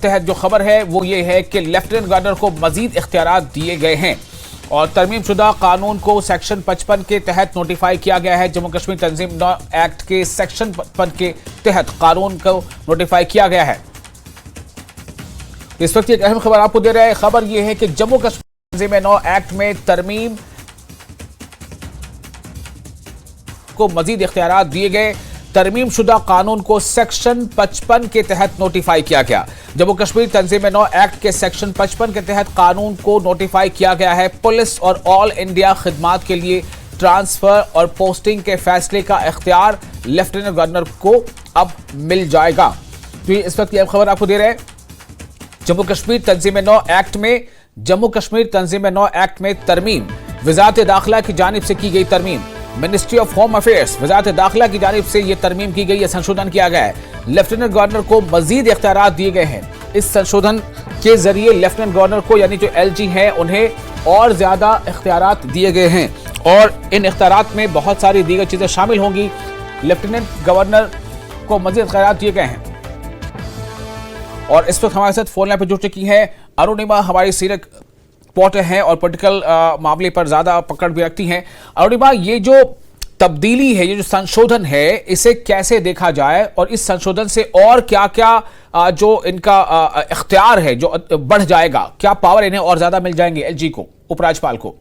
तहत जो खबर है वो ये है कि लेफ्टिनेंट गवर्नर को मजीद इख्तियारात दिए गए हैं और तरमीम शुदा कानून को सेक्शन 55 के तहत नोटिफाई किया गया है। जम्मू कश्मीर तंजीम एक्ट के सेक्शन 55 के तहत कानून को नोटिफाई किया गया है। इस वक्त एक अहम खबर आपको दे रहे हैं। खबर यह है कि जम्मू कश्मीर तंजीम एक्ट में तरमीम को मजीद इख्तियारात दिए गए। तरमीम शुदा कानून को सेक्शन 55 के तहत नोटिफाई किया गया। जम्मू कश्मीर तंजीम एक्ट के सेक्शन 55 के तहत कानून को नोटिफाई किया गया है। पुलिस और ऑल इंडिया खिदमात के लिए ट्रांसफर और पोस्टिंग के फैसले का इख्तियार लेफ्टिनेंट गवर्नर को अब मिल जाएगा। तो इस वक्त यह खबर आपको दे रहे हैं। जम्मू कश्मीर तंजीम एक्ट में तरमीम, वजारत दाखिला की जानिब से की गई तरमीम। मिनिस्ट्री ऑफ होम अफेयर्स, वजारत दाखिला की जानिब से यह तरमीम की गई है, संशोधन किया गया है। लेफ्टिनेंट गवर्नर को मजीद इख्तियारात दिए गए हैं। इस संशोधन के जरिए लेफ्टिनेंट गवर्नर को यानी जो एलजी है उन्हें और ज्यादा इख्तियारात दिए गए हैं और इन इख्तियारात में बहुत सारी दीगर चीजें शामिल होंगी। लेफ्टिनेंट गवर्नर को मजीद इख्तियारात दिए गए हैं और इस वक्त हमारे साथ फोन लाइन पर जुड़ चुकी है अरुणिमा, हमारी सीनियर रिपोर्टर हैं और पॉलिटिकल मामले पर ज्यादा पकड़ भी रखती हैं। अरुणिमा, ये जो तब्दीली है, ये जो संशोधन है, इसे कैसे देखा जाए और इस संशोधन से और क्या क्या जो इनका इख्तियार है जो बढ़ जाएगा, क्या पावर इन्हें और ज्यादा मिल जाएंगे एलजी को, उपराज्यपाल को?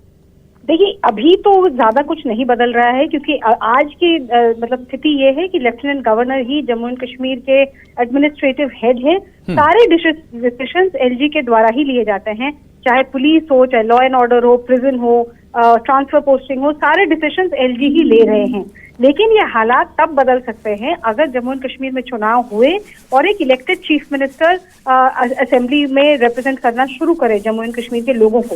देखिए, अभी तो ज्यादा कुछ नहीं बदल रहा है क्योंकि आज की मतलब स्थिति ये है कि lieutenant governor he Jammu and Kashmir के एडमिनिस्ट्रेटिव हेड है। सारे डिसीजंस एलजी के द्वारा ही लिए जाते हैं, चाहे पुलिस हो, चाहे लॉ एंड ऑर्डर हो, प्रिजन हो, ट्रांसफर पोस्टिंग हो, सारे डिसीजंस एलजी ही ले रहे हैं। लेकिन ये हालात तब बदल सकते हैं अगर जम्मू एंड कश्मीर में चुनाव हुए और एक इलेक्टेड चीफ मिनिस्टर असेंबली में रिप्रेजेंट करना शुरू करे जम्मू एंड कश्मीर के लोगों को।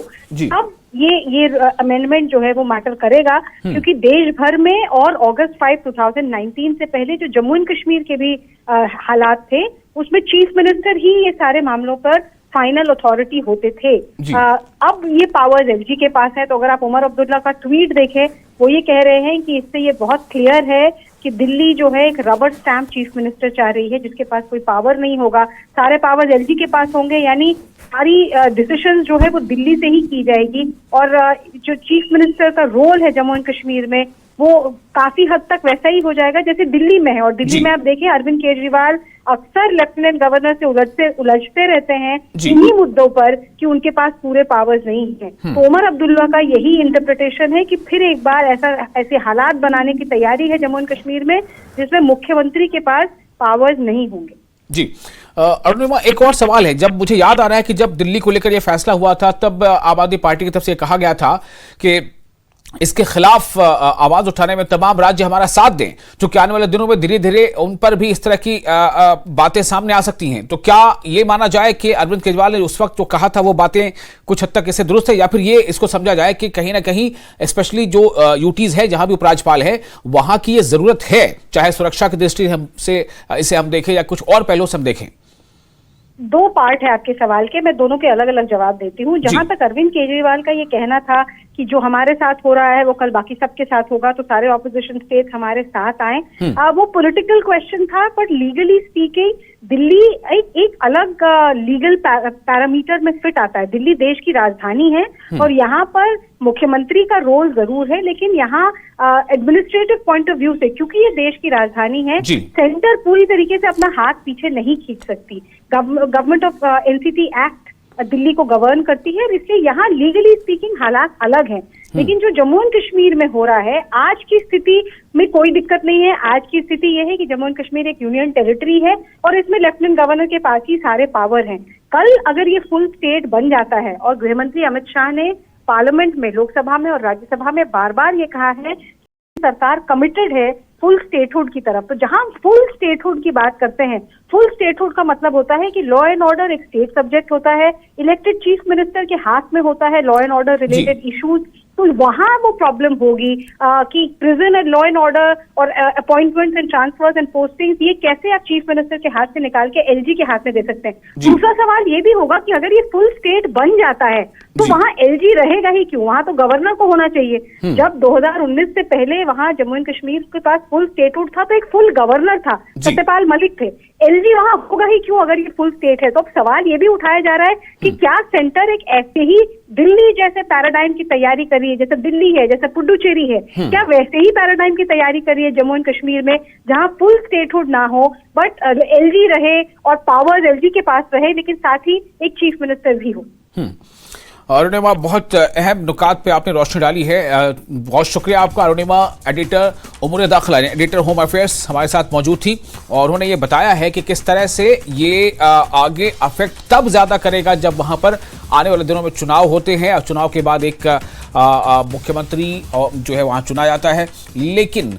अब ये अमेंडमेंट जो है वो मैटर करेगा क्योंकि देश भर में और अगस्त 5, 2019 से पहले जो जम्मू एंड कश्मीर के भी हालात थे उसमें चीफ मिनिस्टर ही ये सारे मामलों पर फाइनल अथॉरिटी होते थे। अब ये पावर्स एलजी के पास है। तो अगर आप उमर अब्दुल्ला का ट्वीट देखें, वो ये कह रहे हैं कि इससे ये बहुत क्लियर है कि दिल्ली जो है एक रबर स्टैम्प चीफ मिनिस्टर चाह रही है जिसके पास कोई पावर नहीं होगा, सारे पावर्स एलजी के पास होंगे, यानी सारी डिसीजन जो है वो दिल्ली से ही की जाएगी और जो चीफ मिनिस्टर का रोल है जम्मू एंड कश्मीर में वो काफी हद तक वैसा ही हो जाएगा जैसे दिल्ली में है। और दिल्ली में आप देखें, अरविंद केजरीवाल अक्सर लेफ्टिनेंट गवर्नर से उलझते रहते हैं इन्हीं मुद्दों पर कि उनके पास पूरे पावर्स नहीं है। तो उमर अब्दुल्ला का यही इंटरप्रिटेशन है कि फिर एक बार ऐसे हालात बनाने की तैयारी है जम्मू एंड कश्मीर में जिसमें मुख्यमंत्री के पास पावर्स नहीं होंगे। जी अरुणिमा, एक और सवाल है। जब मुझे याद आ रहा है कि जब दिल्ली को लेकर यह फैसला हुआ था तब आम आदमी पार्टी की तरफ से कहा गया था कि इसके खिलाफ आवाज उठाने में तमाम राज्य हमारा साथ दें, जो कि आने वाले दिनों में धीरे धीरे उन पर भी इस तरह की बातें सामने आ सकती हैं। तो क्या ये माना जाए कि अरविंद केजरीवाल ने उस वक्त जो कहा था वो बातें कुछ हद तक इससे दुरुस्त है, या फिर ये इसको समझा जाए कि कहीं ना कहीं स्पेशली जो यूटीज है जहां भी उपराज्यपाल है वहां की ये जरूरत है, चाहे सुरक्षा की दृष्टि से इसे हम देखें या कुछ और पहलू से हम देखें? दो पार्ट है आपके सवाल के, मैं दोनों के अलग अलग जवाब देती हूँ। जहां तक अरविंद केजरीवाल का ये कहना था कि जो हमारे साथ हो रहा है वो कल बाकी सबके साथ होगा, तो सारे ऑपोजिशन स्टेट हमारे साथ आए, वो पॉलिटिकल क्वेश्चन था। बट लीगली स्पीकिंग दिल्ली एक अलग लीगल पैरामीटर में फिट आता है। दिल्ली देश की राजधानी है और यहाँ पर मुख्यमंत्री का रोल जरूर है, लेकिन यहाँ एडमिनिस्ट्रेटिव पॉइंट ऑफ व्यू से क्योंकि ये देश की राजधानी है, सेंटर पूरी तरीके से अपना हाथ पीछे नहीं खींच सकती। Government of NCT act Delhi को गवर्न करती है, इसलिए यहाँ लीगली स्पीकिंग हालात अलग हैं। लेकिन जो जम्मू एंड कश्मीर में हो रहा है आज की स्थिति में कोई दिक्कत नहीं है। आज की स्थिति यह है कि जम्मू एंड कश्मीर एक यूनियन टेरिटरी है और इसमें लेफ्टिनेंट गवर्नर के पास ही सारे पावर हैं। कल अगर ये फुल स्टेट बन जाता है और गृहमंत्री अमित शाह ने पार्लियामेंट में, लोकसभा में और राज्यसभा में बार बार ये कहा है कि सरकार कमिटेड है फुल स्टेटहुड की तरफ, तो जहां फुल स्टेटहुड की बात करते हैं, फुल स्टेटहुड का मतलब होता है कि लॉ एंड ऑर्डर एक स्टेट सब्जेक्ट होता है, इलेक्टेड चीफ मिनिस्टर के हाथ में होता है law and order related issues. तो वहां वो प्रॉब्लम होगी कि prison and law and order और appointments and transfers and postings ये कैसे आप चीफ मिनिस्टर के हाथ से निकाल के एलजी के हाथ में दे सकते हैं। दूसरा सवाल ये भी होगा कि अगर ये फुल स्टेट बन जाता है तो वहाँ एलजी रहेगा ही क्यों? वहाँ तो गवर्नर को होना चाहिए। जब 2019 से पहले वहाँ जम्मू एंड कश्मीर के पास फुल स्टेटहुड था तो एक फुल गवर्नर था, सत्यपाल मलिक थे। एलजी वहाँ होगा ही क्यों अगर ये फुल स्टेट है? तो अब सवाल ये भी उठाया जा रहा है कि क्या सेंटर एक ऐसे ही दिल्ली जैसे पैराडाइम की तैयारी कर रही है, जैसे दिल्ली है, जैसे पुडुचेरी है, क्या वैसे ही पैराडाइम की तैयारी कर रही है जम्मू एंड कश्मीर में, जहाँ फुल स्टेटहुड ना हो बट एलजी रहे और पावर्स एलजी के पास रहे, लेकिन साथ ही एक चीफ मिनिस्टर भी हो। अरुणिमा, बहुत अहम नुकात पे आपने रोशनी डाली है। बहुत शुक्रिया आपका अरुणिमा। एडिटर उमूर दाखिला, एडिटर होम अफेयर्स हमारे साथ मौजूद थी और उन्होंने ये बताया है कि किस तरह से ये आगे अफेक्ट तब ज्यादा करेगा जब वहां पर आने वाले दिनों में चुनाव होते हैं और चुनाव के बाद एक मुख्यमंत्री जो है वहां चुना जाता है। लेकिन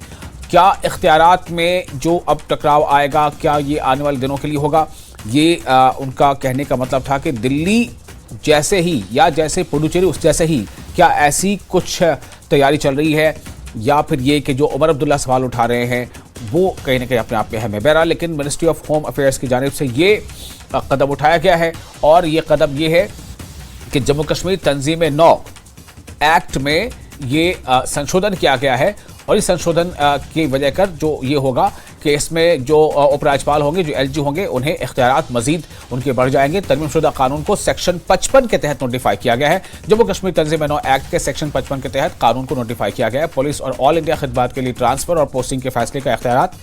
क्या इख्तियारात में जो अब टकराव आएगा, क्या ये आने वाले दिनों के लिए होगा? ये उनका कहने का मतलब था कि दिल्ली जैसे ही या जैसे पुडुचेरी उस जैसे ही क्या ऐसी कुछ तैयारी चल रही है, या फिर ये कि जो उमर अब्दुल्ला सवाल उठा रहे हैं वो कहीं ना कहीं अपने आप में अहम है। बहरहाल लेकिन मिनिस्ट्री ऑफ होम अफेयर्स की जानिब से ये कदम उठाया गया है और ये कदम ये है कि जम्मू कश्मीर तंजीम नौ एक्ट में ये संशोधन किया गया है और इस संशोधन की वजह कर जो ये होगा कि इसमें जो उपराज्यपाल होंगे, जो एलजी होंगे, उन्हें इख्तियारात मजीद उनके बढ़ जाएंगे। तरमीमशुदा कानून को सेक्शन 55 के तहत नोटिफाई किया गया है। जम्मू कश्मीर तंजीम नौ एक्ट के सेक्शन 55 के तहत कानून को नोटिफाई किया गया है। पुलिस और ऑल इंडिया खिदमत के लिए ट्रांसफर और पोस्टिंग के फैसले का इख्तियारात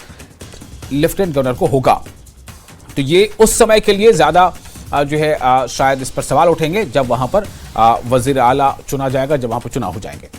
लेफ्टिनेंट गवर्नर को होगा। तो ये उस समय के लिए ज्यादा जो है शायद इस पर सवाल उठेंगे जब वहां पर वजीर आला चुना जाएगा, जब वहां पर चुनाव हो जाएंगे।